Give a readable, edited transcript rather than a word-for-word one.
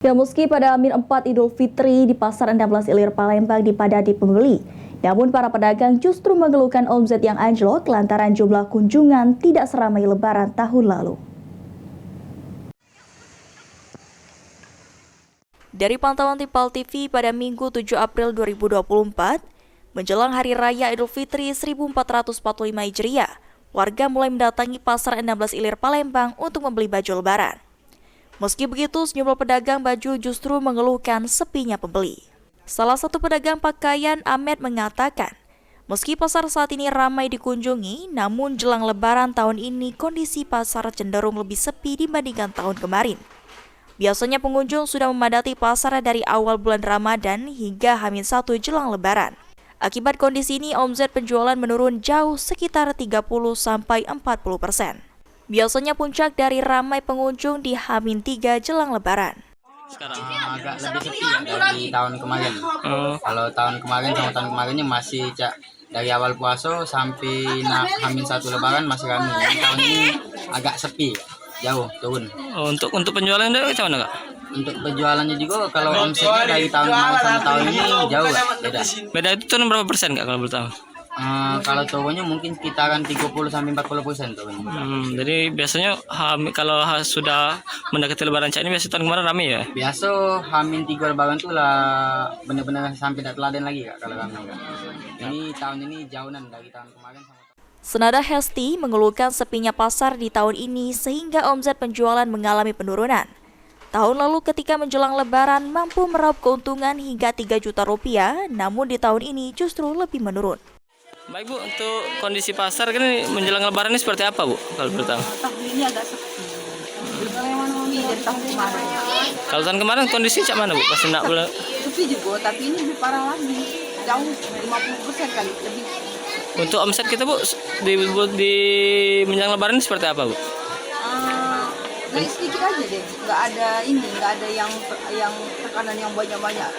Ya, meski pada Amin 4 Idul Fitri di Pasar 16 Ilir Palembang dipadati pembeli, namun para pedagang justru mengeluhkan omset yang anjlok lantaran jumlah kunjungan tidak seramai Lebaran tahun lalu. Dari pantauan Tipal TV pada Minggu 7 April 2024, menjelang Hari Raya Idul Fitri 1445 Hijriah, warga mulai mendatangi Pasar 16 Ilir Palembang untuk membeli baju Lebaran. Meski begitu, sejumlah pedagang baju justru mengeluhkan sepinya pembeli. Salah satu pedagang pakaian, Ahmed, mengatakan, meski pasar saat ini ramai dikunjungi, namun jelang Lebaran tahun ini kondisi pasar cenderung lebih sepi dibandingkan tahun kemarin. Biasanya pengunjung sudah memadati pasar dari awal bulan Ramadan hingga H-1 jelang Lebaran. Akibat kondisi ini, omset penjualan menurun jauh sekitar 30-40%. Biasanya puncak dari ramai pengunjung di H-3 jelang Lebaran. Sekarang agak lebih sepi ya dari tahun kemarin. Kalau tahun kemarin sama tahun kemarinnya masih dari awal puasa sampai H-1 Lebaran masih ramai. Ini tahun ini agak sepi, jauh turun. Untuk penjualan itu macam mana, Kak? Untuk penjualannya juga kalau omsetnya dari tahun kemarin sama tahun ini jauh beda. Beda itu turun berapa persen, Kak, kalau boleh tahu? Kalau turunnya mungkin sekitaran 30-40% turunnya. Jadi biasanya kalau sudah mendekati Lebaran ini biasa tahun kemarin ramai ya? Biasa H-3 Lebaran tuh lah benar-benar sampai tak teladan lagi, Kak, kalau ramai, Kak. Ini tahun ini jauhan dari tahun kemarin sama Senada Hesti mengeluhkan sepinya pasar di tahun ini sehingga omset penjualan mengalami penurunan. Tahun lalu ketika menjelang Lebaran mampu meraup keuntungan hingga 3 juta rupiah, namun di tahun ini justru lebih menurun. Baik, Bu, untuk kondisi pasar kan menjelang Lebaran ini seperti apa, Bu, kalau boleh tahu? Tahun ini agak sepi. Dari tahun kemarin. Kalau tahun kemarin kondisi cak mana, Bu? Pas enggak boleh. Sepi juga, tapi ini lebih parah lagi. Jauh 50% kali lebih. Untuk omset kita, Bu, di menjelang Lebaran ini seperti apa, Bu? Naik sedikit aja deh. Nggak ada yang tekanan yang banyak-banyak.